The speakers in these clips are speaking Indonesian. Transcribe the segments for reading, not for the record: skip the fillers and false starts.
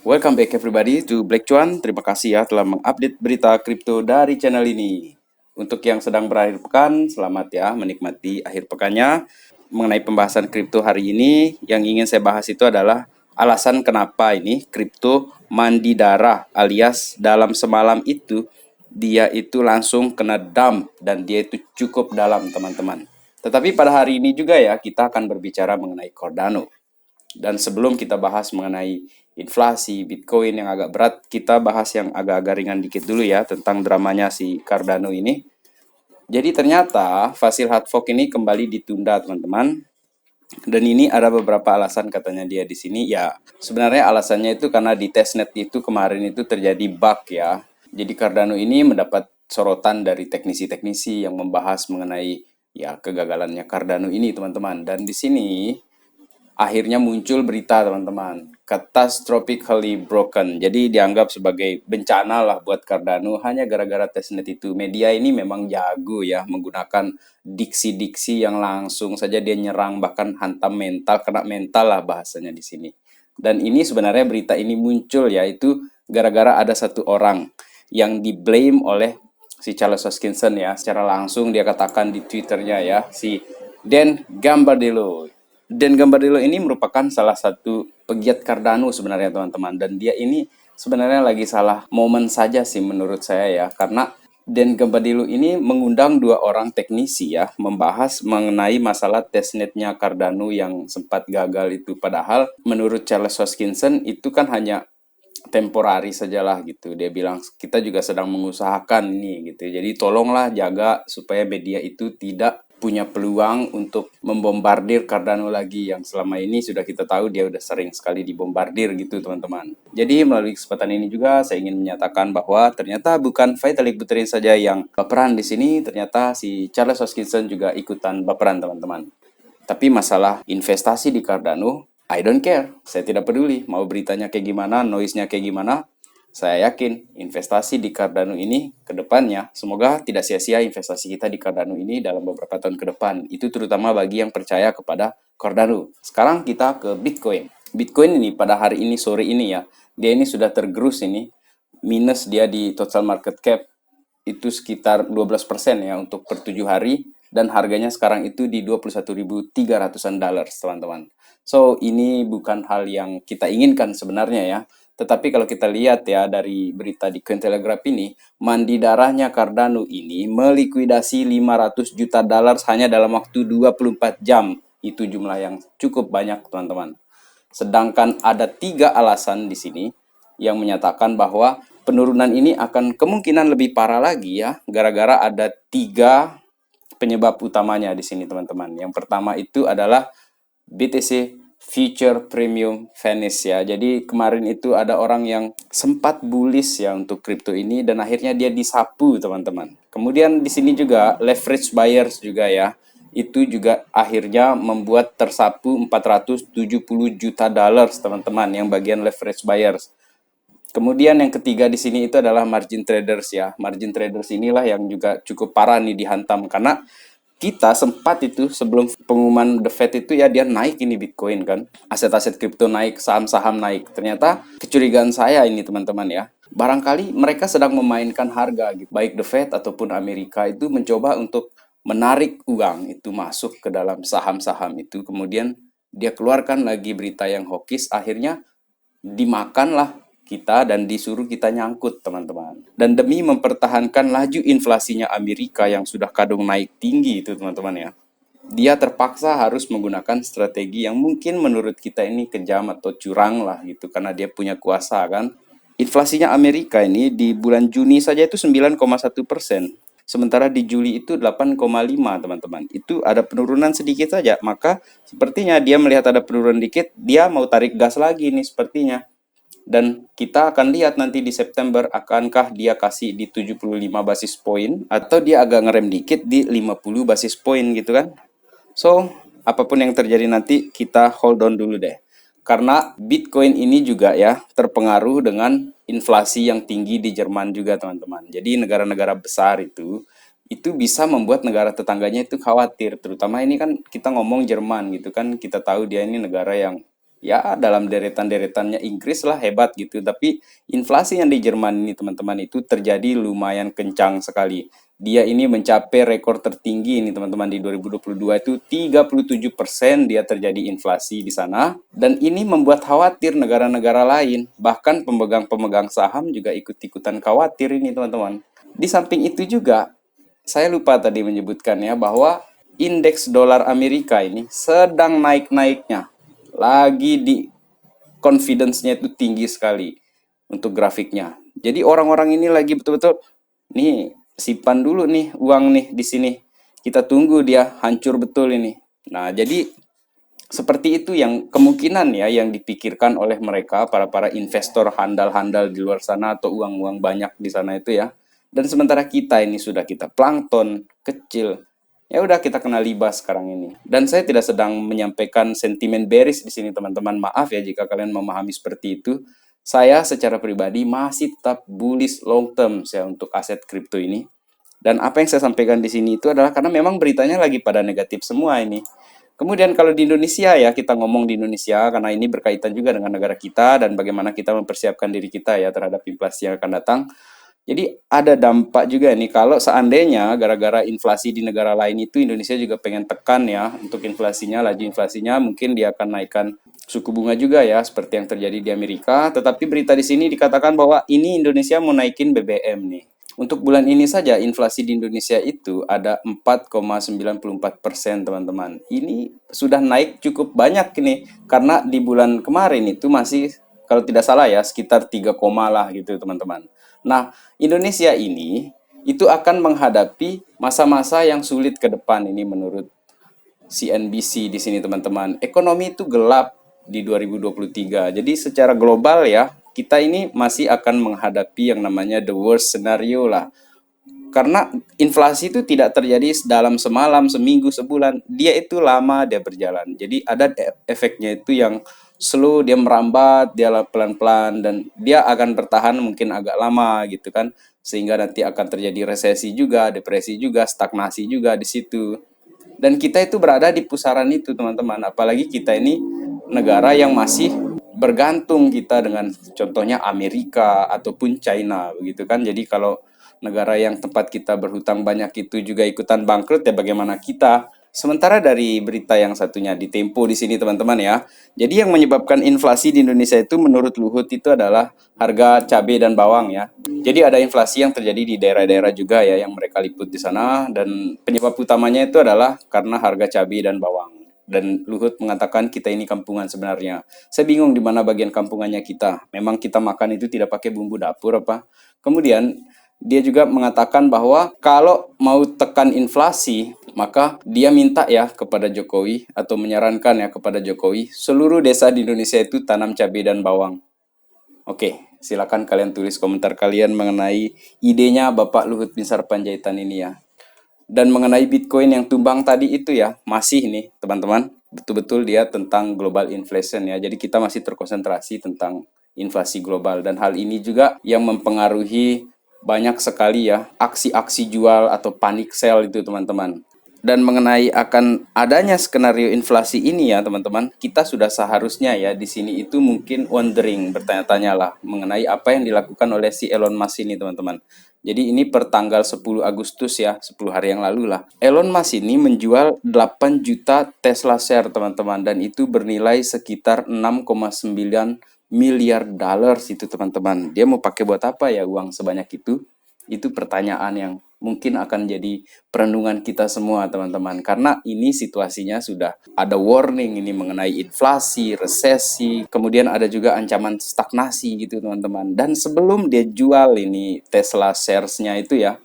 Welcome back everybody to Black Cuan. Terima kasih ya telah mengupdate berita kripto dari channel ini. Untuk yang sedang berakhir pekan, selamat ya menikmati akhir pekannya. Mengenai pembahasan kripto hari ini, yang ingin saya bahas itu adalah alasan kenapa ini kripto mandi darah, alias dalam semalam itu dia itu langsung kena dump dan dia itu cukup dalam, teman-teman. Tetapi pada hari ini juga ya kita akan berbicara mengenai Cardano. Dan sebelum kita bahas mengenai inflasi, Bitcoin yang agak berat, kita bahas yang agak-agak ringan dikit dulu ya tentang dramanya si Cardano ini. Jadi ternyata Fasil hard fork ini kembali ditunda, teman-teman. Dan ini ada beberapa alasan katanya dia di sini. Ya, sebenarnya alasannya itu karena di testnet itu kemarin itu terjadi bug ya. Jadi Cardano ini mendapat sorotan dari teknisi-teknisi yang membahas mengenai ya kegagalannya Cardano ini, teman-teman. Dan di sini akhirnya muncul berita, teman-teman, catastrophically broken. Jadi dianggap sebagai bencana lah buat Cardano hanya gara-gara testnet itu. Media ini memang jago ya menggunakan diksi-diksi yang langsung saja dia nyerang, bahkan hantam mental, kena mental lah bahasanya di sini. Dan ini sebenarnya berita ini muncul ya itu gara-gara ada satu orang yang di-blame oleh si Charles Hoskinson ya. Secara langsung dia katakan di Twitternya ya, si Dan Gambardella. Dan Gambardella ini merupakan salah satu pegiat Cardano sebenarnya, teman-teman. Dan dia ini sebenarnya lagi salah momen saja sih menurut saya ya. Karena Dan Gambardella ini mengundang dua orang teknisi ya, membahas mengenai masalah testnetnya Cardano yang sempat gagal itu. Padahal menurut Charles Hoskinson itu kan hanya temporari sajalah gitu. Dia bilang kita juga sedang mengusahakan ini gitu. Jadi tolonglah jaga supaya media itu tidak punya peluang untuk membombardir Cardano lagi yang selama ini sudah kita tahu dia udah sering sekali dibombardir gitu, teman-teman. Jadi melalui kesempatan ini juga saya ingin menyatakan bahwa ternyata bukan Vitalik Buterin saja yang baperan di sini, ternyata si Charles Hoskinson juga ikutan baperan, teman-teman. Tapi masalah investasi di Cardano, I don't care. Saya tidak peduli mau beritanya kayak gimana, noise-nya kayak gimana. Saya yakin investasi di Cardano ini ke depannya, semoga tidak sia-sia investasi kita di Cardano ini dalam beberapa tahun ke depan. Itu terutama bagi yang percaya kepada Cardano. Sekarang kita ke Bitcoin. Bitcoin ini pada hari ini, sore ini ya, dia ini sudah tergerus ini. Minus dia di total market cap itu sekitar 12% ya untuk per 7 hari. Dan harganya sekarang itu di 21.300-an dollars, teman-teman. So, ini bukan hal yang kita inginkan sebenarnya ya. Tetapi kalau kita lihat ya dari berita di Cointelegraph ini, mandi darahnya Cardano ini melikuidasi 500 juta dolar hanya dalam waktu 24 jam. Itu jumlah yang cukup banyak, teman-teman. Sedangkan ada 3 alasan di sini yang menyatakan bahwa penurunan ini akan kemungkinan lebih parah lagi ya, gara-gara ada 3 penyebab utamanya di sini, teman-teman. Yang pertama itu adalah BTC Future Premium Vanish ya. Jadi kemarin itu ada orang yang sempat bullish ya untuk kripto ini dan akhirnya dia disapu, teman-teman. Kemudian di sini juga leverage buyers juga ya. Itu juga akhirnya membuat tersapu 470 juta dollars, teman-teman, yang bagian leverage buyers. Kemudian yang ketiga di sini itu adalah margin traders ya. Margin traders inilah yang juga cukup parah nih dihantam karena kita sempat itu sebelum pengumuman The Fed itu ya dia naik ini Bitcoin kan. Aset-aset kripto naik, saham-saham naik. Ternyata kecurigaan saya ini, teman-teman ya. Barangkali mereka sedang memainkan harga gitu. Baik The Fed ataupun Amerika itu mencoba untuk menarik uang itu masuk ke dalam saham-saham itu. Kemudian dia keluarkan lagi berita yang hawkish, akhirnya dimakanlah kita dan disuruh kita nyangkut, teman-teman. Dan demi mempertahankan laju inflasinya Amerika yang sudah kadung naik tinggi itu, teman-teman ya, dia terpaksa harus menggunakan strategi yang mungkin menurut kita ini kejam atau curang lah gitu, karena dia punya kuasa kan. Inflasinya Amerika ini di bulan Juni saja itu 9,1%. Sementara di Juli itu 8,5, teman-teman. Itu ada penurunan sedikit saja. Maka sepertinya dia melihat ada penurunan dikit, dia mau tarik gas lagi nih sepertinya. Dan kita akan lihat nanti di September akankah dia kasih di 75 basis point atau dia agak ngerem dikit di 50 basis point gitu kan. So, apapun yang terjadi nanti kita hold on dulu deh. Karena Bitcoin ini juga ya terpengaruh dengan inflasi yang tinggi di Jerman juga, teman-teman. Jadi negara-negara besar itu bisa membuat negara tetangganya itu khawatir. Terutama ini kan kita ngomong Jerman gitu kan, kita tahu dia ini negara yang Ya dalam deretan-deretannya Inggris lah hebat gitu. Tapi inflasi yang di Jerman ini teman-teman itu terjadi lumayan kencang sekali. Dia ini mencapai rekor tertinggi ini teman-teman di 2022 itu 37% dia terjadi inflasi di sana. Dan ini membuat khawatir negara-negara lain. Bahkan pemegang-pemegang saham juga ikut-ikutan khawatir ini teman-teman. Di samping itu juga saya lupa tadi menyebutkan ya bahwa indeks dolar Amerika ini sedang naik-naiknya. Lagi di confidence-nya itu tinggi sekali untuk grafiknya. Jadi orang-orang ini lagi betul-betul nih simpan dulu nih uang nih di sini. Kita tunggu dia hancur betul ini. Nah, jadi seperti itu yang kemungkinan ya yang dipikirkan oleh mereka para investor handal-handal di luar sana atau uang-uang banyak di sana itu ya. Dan sementara kita ini sudah kita plankton kecil. Ya udah kita kena libas sekarang ini. Dan saya tidak sedang menyampaikan sentimen bearish di sini teman-teman. Maaf ya jika kalian memahami seperti itu. Saya secara pribadi masih tetap bullish long term saya untuk aset kripto ini. Dan apa yang saya sampaikan di sini itu adalah karena memang beritanya lagi pada negatif semua ini. Kemudian kalau di Indonesia ya, kita ngomong di Indonesia karena ini berkaitan juga dengan negara kita dan bagaimana kita mempersiapkan diri kita ya terhadap inflasi yang akan datang. Jadi ada dampak juga nih kalau seandainya gara-gara inflasi di negara lain itu Indonesia juga pengen tekan ya untuk inflasinya, laju inflasinya mungkin dia akan naikkan suku bunga juga ya seperti yang terjadi di Amerika. Tetapi berita di sini dikatakan bahwa ini Indonesia mau naikin BBM nih. Untuk bulan ini saja inflasi di Indonesia itu ada 4,94% teman-teman. Ini sudah naik cukup banyak ini karena di bulan kemarin itu masih kalau tidak salah ya sekitar 3, lah gitu teman-teman. Nah, Indonesia ini itu akan menghadapi masa-masa yang sulit ke depan ini menurut CNBC di sini teman-teman. Ekonomi itu gelap di 2023. Jadi secara global ya, kita ini masih akan menghadapi yang namanya the worst scenario lah. Karena inflasi itu tidak terjadi dalam semalam, seminggu, sebulan. Dia itu lama dia berjalan. Jadi ada efeknya itu yang slow, dia merambat, dia pelan-pelan dan dia akan bertahan mungkin agak lama gitu kan. Sehingga nanti akan terjadi resesi juga, depresi juga, stagnasi juga di situ. Dan kita itu berada di pusaran itu teman-teman. Apalagi kita ini negara yang masih bergantung kita dengan contohnya Amerika ataupun China begitu kan. Jadi kalau negara yang tempat kita berhutang banyak itu juga ikutan bangkrut ya bagaimana kita. Sementara dari berita yang satunya di Tempo di sini teman-teman ya. Jadi yang menyebabkan inflasi di Indonesia itu menurut Luhut itu adalah harga cabai dan bawang ya. Jadi ada inflasi yang terjadi di daerah-daerah juga ya yang mereka liput di sana dan penyebab utamanya itu adalah karena harga cabai dan bawang. Dan Luhut mengatakan kita ini kampungan sebenarnya. Saya bingung di mana bagian kampungannya kita. Memang kita makan itu tidak pakai bumbu dapur apa? Kemudian dia juga mengatakan bahwa kalau mau tekan inflasi, maka dia minta ya kepada Jokowi atau menyarankan ya kepada Jokowi, seluruh desa di Indonesia itu tanam cabai dan bawang. Oke, silakan kalian tulis komentar kalian mengenai idenya Bapak Luhut Binsar Panjaitan ini ya. Dan mengenai Bitcoin yang tumbang tadi itu ya, masih nih teman-teman, betul-betul dia tentang global inflation ya. Jadi kita masih terkonsentrasi tentang inflasi global dan hal ini juga yang mempengaruhi banyak sekali ya aksi-aksi jual atau panic sell itu teman-teman. Dan mengenai akan adanya skenario inflasi ini ya teman-teman, kita sudah seharusnya ya di sini itu mungkin wondering, bertanya-tanya lah mengenai apa yang dilakukan oleh si Elon Musk ini teman-teman. Jadi ini per tanggal 10 Agustus ya, 10 hari yang lalu lah. Elon Musk ini menjual 8 juta Tesla share teman-teman dan itu bernilai sekitar 6,9 miliar dollars itu teman-teman. Dia mau pakai buat apa ya uang sebanyak itu? Itu pertanyaan yang mungkin akan jadi perenungan kita semua teman-teman. Karena ini situasinya sudah ada warning ini mengenai inflasi, resesi, kemudian ada juga ancaman stagnasi gitu teman-teman. Dan sebelum dia jual ini Tesla shares-nya itu ya,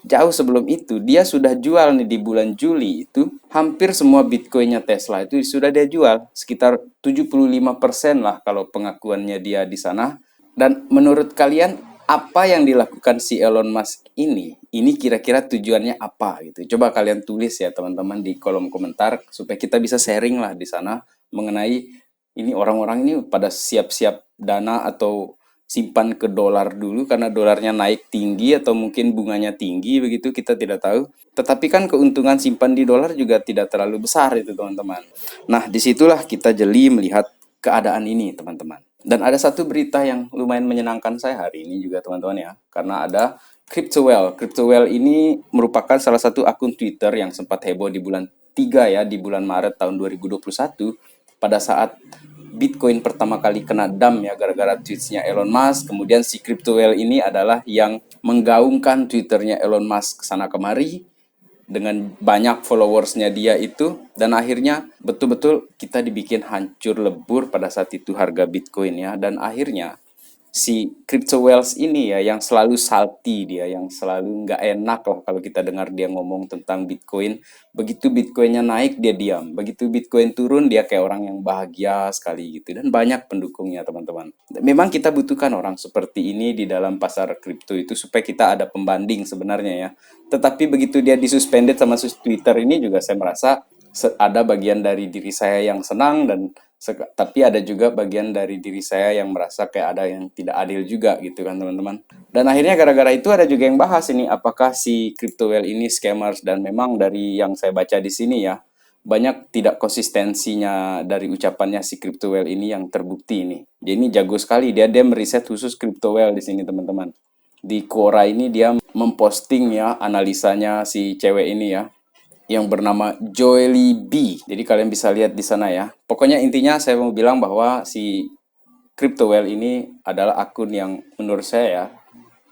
jauh sebelum itu dia sudah jual nih di bulan Juli itu hampir semua Bitcoinnya Tesla itu sudah dia jual sekitar 75% lah kalau pengakuannya dia di sana. Dan menurut kalian apa yang dilakukan si Elon Musk ini? Ini kira-kira tujuannya apa gitu? Coba kalian tulis ya teman-teman di kolom komentar supaya kita bisa sharing lah di sana mengenai ini orang-orang ini pada siap-siap dana atau simpan ke dolar dulu karena dolarnya naik tinggi atau mungkin bunganya tinggi begitu kita tidak tahu. Tetapi kan keuntungan simpan di dolar juga tidak terlalu besar itu teman-teman. Nah disitulah kita jeli melihat keadaan ini, teman-teman. Dan ada satu berita yang lumayan menyenangkan saya hari ini juga, teman-teman ya, karena ada Cryptowell. Cryptowell ini merupakan salah satu akun Twitter yang sempat heboh di bulan 3 ya, di bulan Maret tahun 2021 pada saat Bitcoin pertama kali kena dump ya gara-gara tweetsnya Elon Musk. Kemudian si Cryptowell ini adalah yang menggaungkan Twitternya Elon Musk kesana kemari dengan banyak followersnya dia itu, dan akhirnya betul-betul kita dibikin hancur lebur pada saat itu harga Bitcoin ya. Dan akhirnya si Cryptowells ini ya yang selalu salty, dia yang selalu nggak enak lah kalau kita dengar dia ngomong tentang Bitcoin. Begitu Bitcoinnya naik dia diam, begitu Bitcoin turun dia kayak orang yang bahagia sekali gitu, dan banyak pendukungnya, teman-teman. Memang kita butuhkan orang seperti ini di dalam pasar kripto itu supaya kita ada pembanding sebenarnya ya. Tetapi begitu dia disuspended sama Twitter ini juga saya merasa ada bagian dari diri saya yang senang, dan tapi ada juga bagian dari diri saya yang merasa kayak ada yang tidak adil juga gitu kan, teman-teman. Dan akhirnya gara-gara itu ada juga yang bahas ini apakah si Cryptowell ini scammers, dan memang dari yang saya baca di sini ya banyak tidak konsistensinya dari ucapannya si Cryptowell ini yang terbukti ini. Dia ini jago sekali, dia meriset khusus Cryptowell di sini, teman-teman. Di Quora ini dia memposting ya analisanya si cewek ini ya yang bernama Joely B. Jadi kalian bisa lihat di sana ya. Pokoknya intinya saya mau bilang bahwa si Cryptowell ini adalah akun yang menurut saya ya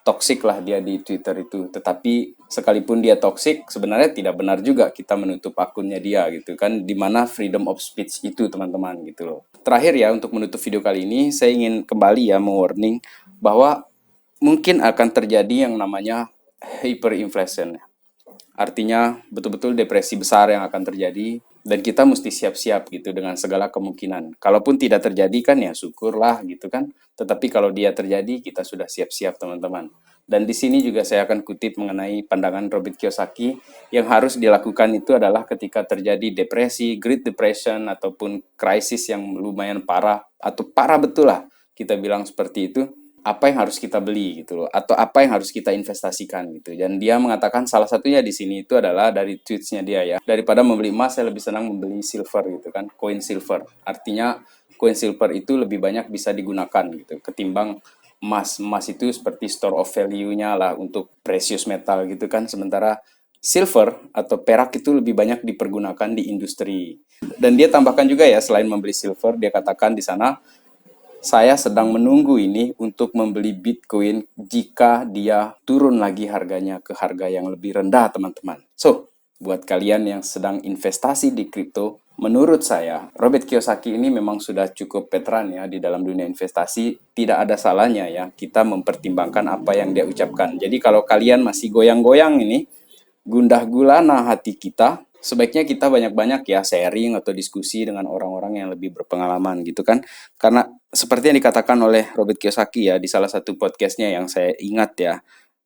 toksik lah dia di Twitter itu. Tetapi sekalipun dia toksik, sebenarnya tidak benar juga kita menutup akunnya dia gitu kan. Dimana freedom of speech itu, teman-teman, gitu loh. Terakhir ya, untuk menutup video kali ini, saya ingin kembali ya mewarning bahwa mungkin akan terjadi yang namanya hyperinflation. Artinya betul-betul depresi besar yang akan terjadi, dan kita mesti siap-siap gitu dengan segala kemungkinan. Kalaupun tidak terjadi kan ya syukurlah gitu kan. Tetapi kalau dia terjadi kita sudah siap-siap, teman-teman. Dan di sini juga saya akan kutip mengenai pandangan Robert Kiyosaki, yang harus dilakukan itu adalah ketika terjadi depresi, Great Depression ataupun krisis yang lumayan parah atau parah betul lah kita bilang seperti itu, apa yang harus kita beli gitu loh, atau apa yang harus kita investasikan gitu. Dan dia mengatakan salah satunya di sini itu adalah dari tweetsnya dia ya, daripada membeli emas saya lebih senang membeli silver gitu kan, koin silver. Artinya koin silver itu lebih banyak bisa digunakan gitu ketimbang emas. Emas itu seperti store of value-nya lah untuk precious metal gitu kan, sementara silver atau perak itu lebih banyak dipergunakan di industri. Dan dia tambahkan juga ya, selain membeli silver, dia katakan di sana, saya sedang menunggu ini untuk membeli Bitcoin jika dia turun lagi harganya ke harga yang lebih rendah, teman-teman. So, buat kalian yang sedang investasi di kripto, menurut saya, Robert Kiyosaki ini memang sudah cukup veteran ya di dalam dunia investasi. Tidak ada salahnya ya kita mempertimbangkan apa yang dia ucapkan. Jadi kalau kalian masih goyang-goyang ini, gundah gulana hati kita, sebaiknya kita banyak-banyak ya sharing atau diskusi dengan orang-orang yang lebih berpengalaman gitu kan. Karena seperti yang dikatakan oleh Robert Kiyosaki ya di salah satu podcastnya yang saya ingat ya,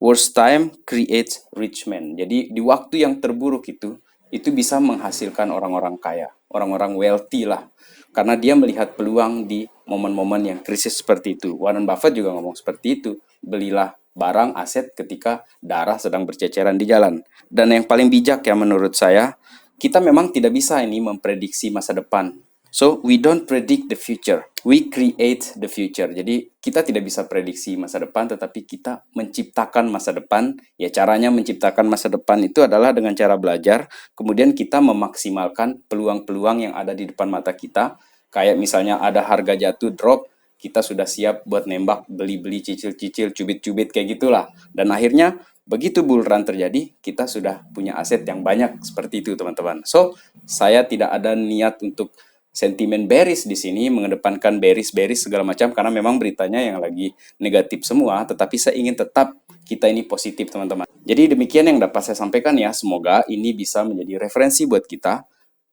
worst time creates rich man. Jadi di waktu yang terburuk itu bisa menghasilkan orang-orang kaya, orang-orang wealthy lah. Karena dia melihat peluang di momen-momen yang krisis seperti itu. Warren Buffett juga ngomong seperti itu. Belilah barang aset ketika darah sedang berceceran di jalan. Dan yang paling bijak ya menurut saya, kita memang tidak bisa ini memprediksi masa depan. So, we don't predict the future. We create the future. Jadi, kita tidak bisa prediksi masa depan, tetapi kita menciptakan masa depan. Ya, caranya menciptakan masa depan itu adalah dengan cara belajar. Kemudian kita memaksimalkan peluang-peluang yang ada di depan mata kita. Kayak misalnya ada harga jatuh, drop, kita sudah siap buat nembak, beli-beli, cicil-cicil, cubit-cubit kayak gitulah. Dan akhirnya begitu bull run terjadi, kita sudah punya aset yang banyak seperti itu, teman-teman. So, saya tidak ada niat untuk sentimen bearish di sini, mengedepankan bearish segala macam, karena memang beritanya yang lagi negatif semua, tetapi saya ingin tetap kita ini positif, teman-teman. Jadi demikian yang dapat saya sampaikan ya, semoga ini bisa menjadi referensi buat kita,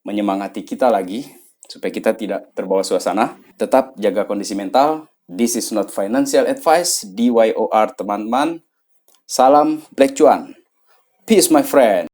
menyemangati kita lagi, supaya kita tidak terbawa suasana. Tetap jaga kondisi mental. This is not financial advice, DYOR, teman-teman. Salam Black Cuan. Peace, my friend.